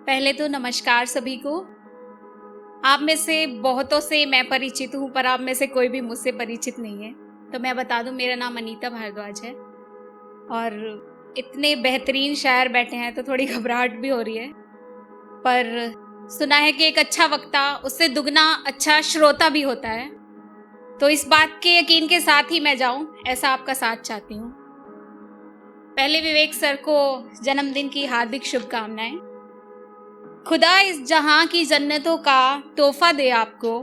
पहले तो नमस्कार सभी को। आप में से बहुतों से मैं परिचित हूँ, पर आप में से कोई भी मुझसे परिचित नहीं है। तो मैं बता दूँ, मेरा नाम अनीता भारद्वाज है और इतने बेहतरीन शायर बैठे हैं तो थोड़ी घबराहट भी हो रही है। पर सुना है कि एक अच्छा वक्ता उससे दुगना अच्छा श्रोता भी होता है, तो इस बात के यकीन के साथ ही मैं जाऊं, ऐसा आपका साथ चाहती हूँ। पहले विवेक सर को जन्मदिन की हार्दिक शुभकामनाएं। खुदा इस जहां की जन्नतों का तोहफा दे आपको,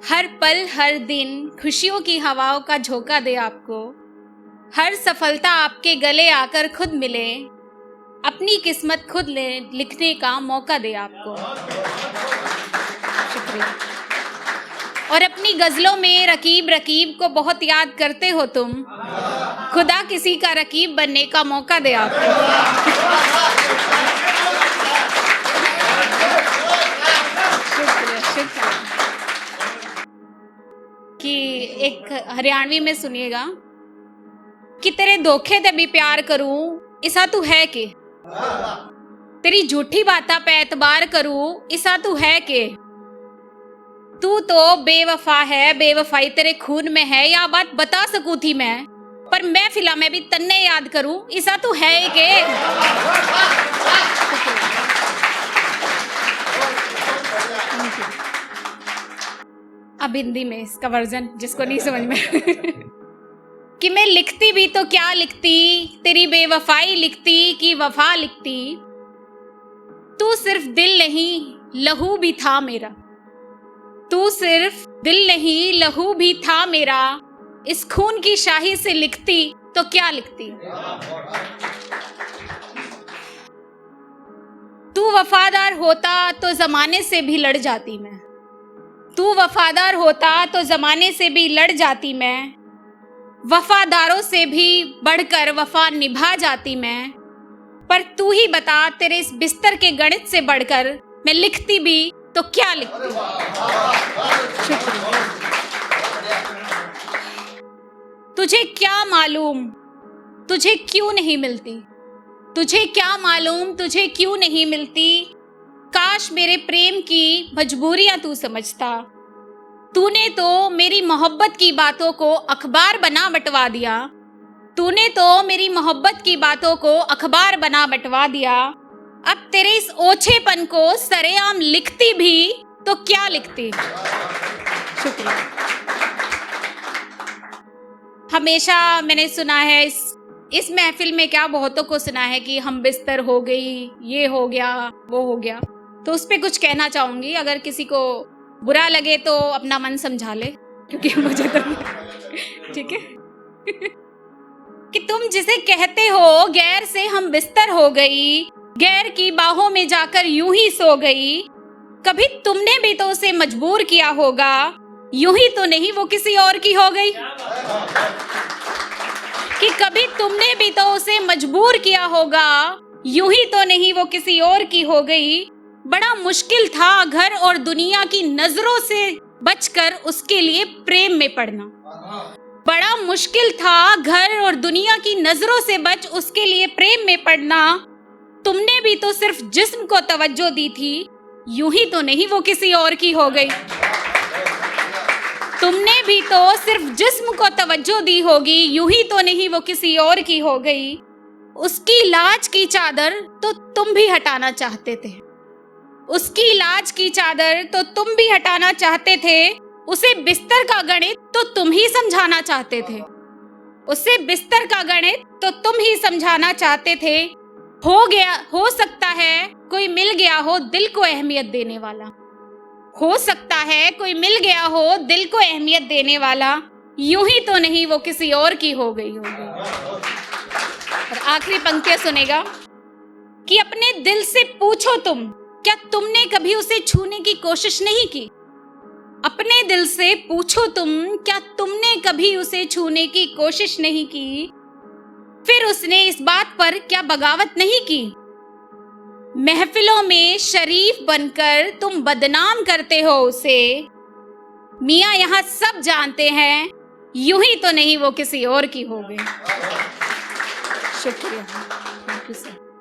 हर पल हर दिन खुशियों की हवाओं का झोंका दे आपको, हर सफलता आपके गले आकर खुद मिले, अपनी किस्मत खुद लिखने का मौका दे आपको। शुक्रिया। और अपनी गजलों में रकीब रकीब को बहुत याद करते हो तुम, खुदा किसी का रकीब बनने का मौका दे आपको। शुक्रिया। कि एक हरियाणवी में सुनिएगा कि तेरे धोखे ते भी प्यार करूं, इसा तू है के, तेरी झूठी बाता पे एतबार करूं, इसा तू है के, तू तो बेवफा है, बेवफाई तेरे खून में है, या बात बता सकूं थी मैं, पर मैं फिलहाल मैं भी तन्ने याद करूं, इसा तू है के। अब हिंदी में इसका वर्जन जिसको नहीं समझ में कि मैं लिखती भी तो क्या लिखती, तेरी बेवफाई लिखती कि वफा लिखती, तू सिर्फ दिल नहीं लहू भी था मेरा, तू सिर्फ दिल नहीं लहू भी था मेरा, इस खून की शाही से लिखती तो क्या लिखती। तू वफादार होता तो जमाने से भी लड़ जाती मैं, तू वफादार होता तो जमाने से भी लड़ जाती मैं, वफादारों से भी बढ़कर वफा निभा जाती मैं, पर तू ही बता तेरे इस बिस्तर के गणित से बढ़कर मैं लिखती भी तो क्या लिखती। शुक्रिया। तुझे क्या मालूम तुझे क्यों नहीं मिलती, तुझे क्या मालूम तुझे क्यों नहीं मिलती, काश मेरे प्रेम की मजबूरियां तू समझता, तूने तो मेरी मोहब्बत की बातों को अखबार बना बंटवा दिया, तूने तो मेरी मोहब्बत की बातों को अखबार बना बंटवा दिया, अब तेरे इस ओछेपन को सरेआम लिखती भी तो क्या लिखती। शुक्रिया। हमेशा मैंने सुना है इस महफिल में, क्या बहुतों को सुना है कि हम बिस्तर हो गई, ये हो गया वो हो गया, तो उस पे कुछ कहना चाहूंगी। अगर किसी को बुरा लगे तो अपना मन समझा ले, क्योंकि मुझे तो ठीक है कि तुम जिसे कहते हो गैर से हम बिस्तर हो गई, गैर की बाहों में जाकर यूं ही सो गई, कभी तुमने भी तो उसे मजबूर किया होगा, यूं ही तो नहीं वो किसी और की हो गई, कि कभी तुमने भी तो उसे मजबूर किया होगा, यूं ही तो नहीं वो किसी और की हो गई, बड़ा मुश्किल था घर और दुनिया की नजरों से बचकर उसके लिए प्रेम में पड़ना, बड़ा मुश्किल था घर और दुनिया की नजरों से बच उसके लिए प्रेम में पड़ना, तुमने भी तो सिर्फ जिस्म को तवज्जो दी थी, यूं ही तो नहीं वो किसी और की हो गई, तुमने भी तो सिर्फ जिस्म को तवज्जो दी होगी, यूं ही तो नहीं वो किसी और की हो गई, उसकी लाज की चादर तो तुम भी हटाना चाहते थे, उसकी लाज की चादर तो तुम भी हटाना चाहते थे, उसे बिस्तर का गणित तो तुम ही समझाना चाहते थे, उसे बिस्तर का गणित तो तुम ही समझाना चाहते थे, हो सकता है कोई मिल गया हो दिल को अहमियत देने वाला, हो सकता है कोई मिल गया हो दिल को अहमियत देने वाला, यूं ही तो नहीं वो किसी और की हो गई होगी। और आखिरी पंक्तियां सुनेगा कि अपने दिल से पूछो तुम, क्या तुमने कभी उसे छूने की कोशिश नहीं की, अपने दिल से पूछो तुम, क्या तुमने कभी उसे छूने की कोशिश नहीं की, फिर उसने इस बात पर क्या बगावत नहीं की, महफिलों में शरीफ बनकर तुम बदनाम करते हो उसे, मियां यहाँ सब जानते हैं, यूं ही तो नहीं वो किसी और की हो गई। शुक्रिया। Thank you sir.